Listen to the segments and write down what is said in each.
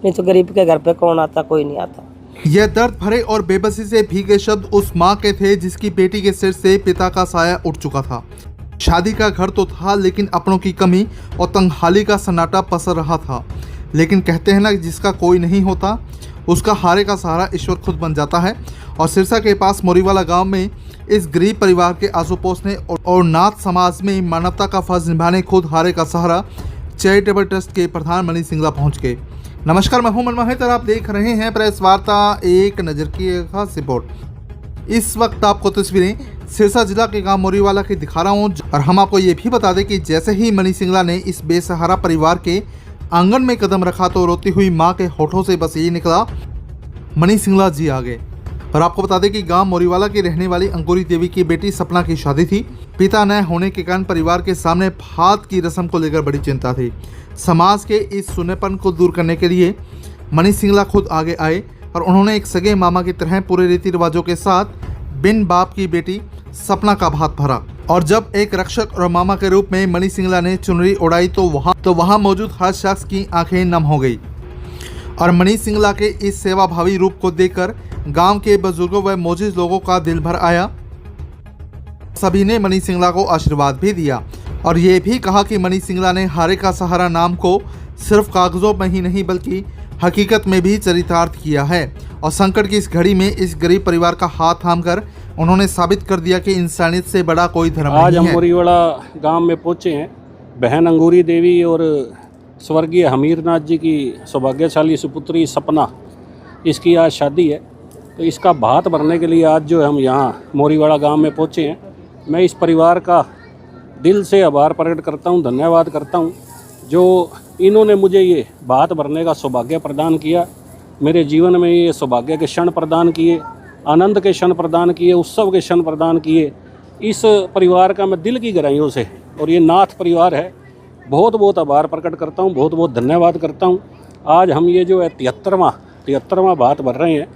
नहीं तो गरीब के घर पे कौन आता, कोई नहीं आता। यह दर्द भरे और बेबसी से भीगे शब्द उस माँ के थे जिसकी बेटी के सिर से पिता का साया उठ चुका था। शादी का घर तो था लेकिन अपनों की कमी और तंगहाली का सन्नाटा पसर रहा था। लेकिन कहते हैं ना, जिसका कोई नहीं होता उसका हारे का सहारा ईश्वर खुद बन जाता है। और सिरसा के पास मोरीवाला गांव में इस गरीब परिवार के आसुपोस ने और नाथ समाज में मानवता का फर्ज निभाने खुद हारे का सहारा चैरिटेबल ट्रस्ट के प्रधान मनीष सिंगला पहुंच गए। नमस्कार, मैं हूं मनमोहित और आप देख रहे हैं प्रेस वार्ता एक नज़र की एक खास रिपोर्ट। इस वक्त आपको तस्वीरें सिरसा जिला के गांव मोरीवाला की दिखा रहा हूं और हम आपको ये भी बता दें कि जैसे ही मनीष सिंगला ने इस बेसहारा परिवार के आंगन में कदम रखा तो रोती हुई मां के होठों से बस यही निकला, मनीष सिंगला जी आ गए। और आपको बता दें कि गांव मोरीवाला की रहने वाली अंकुरी देवी की बेटी सपना की शादी थी। पिता न होने के कारण परिवार के सामने फात की रस्म को लेकर बड़ी चिंता थी। समाज के इस सुनेपन को दूर करने के लिए मनीष सिंगला खुद आगे आए और उन्होंने एक सगे मामा की तरह पूरे रीति रिवाजों के साथ बिन बाप की बेटी सपना का भात भरा। और जब एक रक्षक और मामा के रूप में मनीष सिंगला ने चुनरी उड़ाई तो वहाँ मौजूद हर शख्स की आंखें नम हो गई। और मनीष सिंगला के इस सेवाभावी रूप को देखकर गांव के बुजुर्गों व मौजूद लोगों का दिल भर आया। सभी ने मनीष सिंगला को आशीर्वाद भी दिया और ये भी कहा कि मनीष सिंगला ने हारे का सहारा नाम को सिर्फ कागजों में ही नहीं बल्कि हकीकत में भी चरितार्थ किया है। और संकट की इस घड़ी में इस गरीब परिवार का हाथ थामकर उन्होंने साबित कर दिया कि इंसानियत से बड़ा कोई धर्म नहीं है। आज हम मोरीवाला गांव में पहुंचे हैं। बहन अंगूरी देवी और स्वर्गीय हमीरनाथ जी की सौभाग्यशाली सुपुत्री सपना, इसकी आज शादी है। तो इसका भात भरने के लिए आज जो हम यहाँ मोरीवाला गांव में पहुँचे हैं, मैं इस परिवार का दिल से आभार प्रकट करता हूँ, धन्यवाद करता हूँ जो इन्होंने मुझे ये भात भरने का सौभाग्य प्रदान किया। मेरे जीवन में ये सौभाग्य के क्षण प्रदान किए, आनंद के क्षण प्रदान किए, उत्सव के क्षण प्रदान किए। इस परिवार का मैं दिल की गहराइयों से, और ये नाथ परिवार है, बहुत बहुत आभार प्रकट करता हूँ, बहुत बहुत धन्यवाद करता हूँ। आज हम ये जो है 73वां भात भर रहे हैं।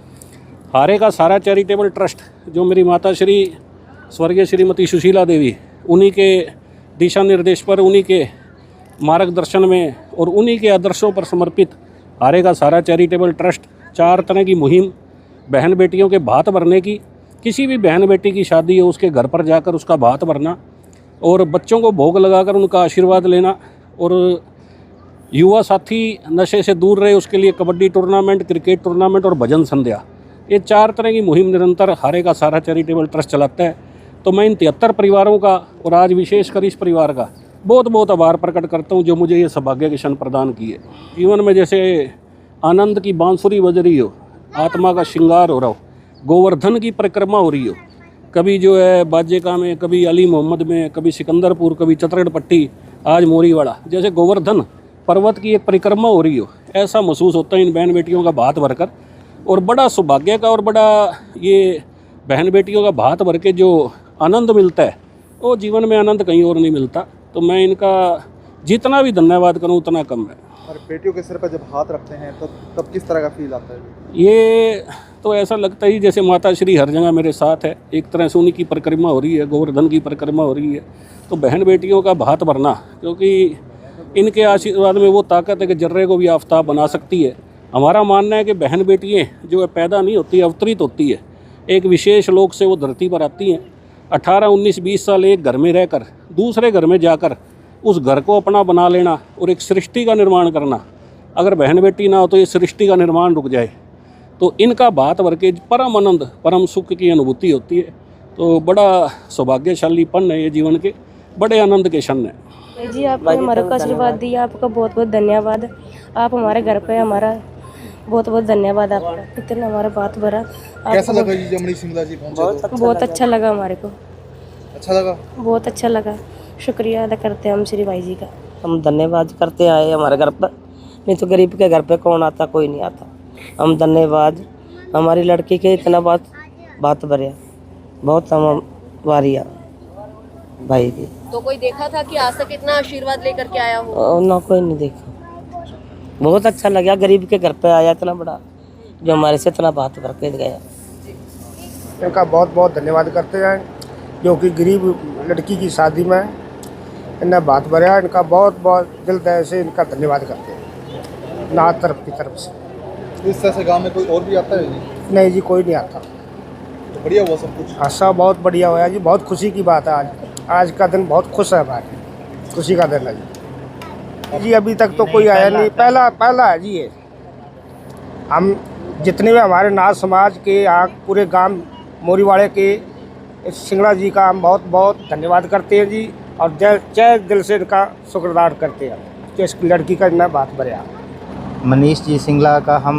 हारे का सहारा चैरिटेबल ट्रस्ट, जो मेरी माता श्री स्वर्गीय श्रीमती सुशीला देवी, उन्हीं के दिशा निर्देश पर, उन्हीं के मार्गदर्शन में और उन्हीं के आदर्शों पर समर्पित हारे का सहारा चैरिटेबल ट्रस्ट 4 तरह की मुहिम बहन बेटियों के भात भरने की। किसी भी बहन बेटी की शादी हो उसके घर पर जाकर उसका भात भरना और बच्चों को भोग लगाकर उनका आशीर्वाद लेना, और युवा साथी नशे से दूर रहे उसके लिए कबड्डी टूर्नामेंट, क्रिकेट टूर्नामेंट और भजन संध्या, ये 4 तरह की मुहिम निरंतर हारे का सहारा चैरिटेबल ट्रस्ट चलाता है। तो मैं इन 73 परिवारों का और आज विशेषकर इस परिवार का बहुत बहुत आभार प्रकट करता हूँ जो मुझे ये सौभाग्य के क्षण प्रदान किए। जीवन में जैसे आनंद की बांसुरी बज रही हो, आत्मा का श्रृंगार हो रहा हो, गोवर्धन की परिक्रमा हो रही हो, कभी जो है बाजेका में, कभी अली मोहम्मद में, कभी सिकंदरपुर, कभी चतरगढ़पट्टी, आज मोरीवाला, जैसे गोवर्धन पर्वत की एक परिक्रमा हो रही हो, ऐसा महसूस होता है इन बहन बेटियों का भात भरकर। और बड़ा सौभाग्य का और बड़ा ये बहन बेटियों का भात भर के जो आनंद मिलता है वो जीवन में आनंद कहीं और नहीं मिलता। तो मैं इनका जितना भी धन्यवाद करूं उतना कम है। और बेटियों के सिर पर जब हाथ रखते हैं तो तब किस तरह का फील आता है? ये तो ऐसा लगता है जैसे माता श्री हर जगह मेरे साथ है, एक तरह से उन्हीं की परिक्रमा हो रही है, गोवर्धन की परिक्रमा हो रही है। तो बहन बेटियों का भात भरना, क्योंकि इनके आशीर्वाद में वो ताकत है कि जर्रे को भी आफताब बना सकती है। हमारा मानना है कि बहन बेटियाँ जो है पैदा नहीं होती, अवतरित होती है। एक विशेष लोक से वो धरती पर आती हैं। 18, 19, 20 साल एक घर में रहकर दूसरे घर में जाकर उस घर को अपना बना लेना और एक सृष्टि का निर्माण करना, अगर बहन बेटी ना हो तो ये सृष्टि का निर्माण रुक जाए। तो इनका भात भर के परम आनंद, परम सुख की अनुभूति होती है। तो बड़ा सौभाग्यशाली पन है ये, जीवन के बड़े आनंद के क्षण है। जी, आपने हमारे को आशीर्वाद दिया, आपका बहुत बहुत धन्यवाद। आप हमारे घर पे, हमारा बहुत बहुत धन्यवाद आपका, इतना हमारा बात भरा। कैसा लगा जी जब मनीष सिंगला जी पहुंचे? बहुत अच्छा लगा हमारे को, अच्छा लगा, बहुत अच्छा लगा। शुक्रिया अदा करते हैं हम श्री भाई जी का। हम धन्यवाद करते आए हमारे घर पर, नहीं तो गरीब के घर पे कौन आता, कोई नहीं आता। हम धन्यवाद हमारी लड़की के इतना बात भरिया, बहुत हम वारिया भाई की। तो कोई देखा था कि आज तक इतना आशीर्वाद लेकर के आया हो? ना, कोई नहीं देखा। बहुत अच्छा लगा, गरीब के घर पे आया इतना बड़ा, जो हमारे से इतना बात करके गया। इनका बहुत बहुत धन्यवाद करते हैं, जो कि गरीब लड़की की शादी में इन्हें बात भरा। इनका बहुत बहुत दिल दया से इनका धन्यवाद करते हैं। नाथ तरफ की तरफ से। इस तरह से गांव में कोई और भी आता है जी? नहीं जी, कोई नहीं आता। तो बढ़िया हुआ सब कुछ। हाँ, सब बहुत बढ़िया हुआ जी, बहुत खुशी की बात है। आज का दिन बहुत खुश है हमारे, खुशी का दिन है जी। अभी तक तो कोई आया नहीं, पहला है जी ये। हम जितने भी हमारे नाथ समाज के यहाँ पूरे गांव मोरीवाड़े के इस सिंगड़ा जी का हम बहुत बहुत धन्यवाद करते हैं जी, और जय दिल से इनका शुक्रगुजार करते हैं कि इस लड़की का इतना बात बढ़िया। मनीष जी सिंगला का हम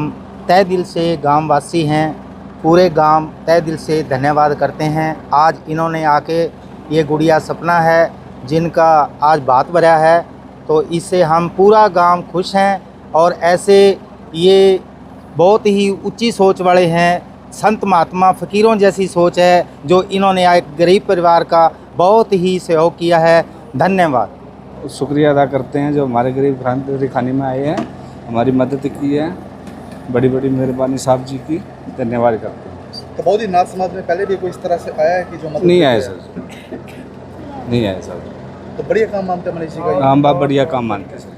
तय दिल से गांव वासी हैं, पूरे गांव तय दिल से धन्यवाद करते हैं। आज इन्होंने आके ये गुड़िया सपना है जिनका आज बात भरा है, तो इससे हम पूरा गांव खुश हैं। और ऐसे ये बहुत ही ऊंची सोच वाले हैं, संत महात्मा फ़कीरों जैसी सोच है, जो इन्होंने एक गरीब परिवार का बहुत ही सहयोग किया है। धन्यवाद। शुक्रिया अदा करते हैं जो हमारे गरीब भ्रांति खाने में आए हैं, हमारी मदद की है। बड़ी बड़ी मेहरबानी साहब जी की, धन्यवाद करते हैं। तो बहुत ही नाथ समाज में पहले भी कोई इस तरह से आया है कि जो मदद नहीं आए करता सर, नहीं आए सर। है? तो बढ़िया काम मानते हैं मनीष जी का। हम बहुत बढ़िया काम मानते हैं सर।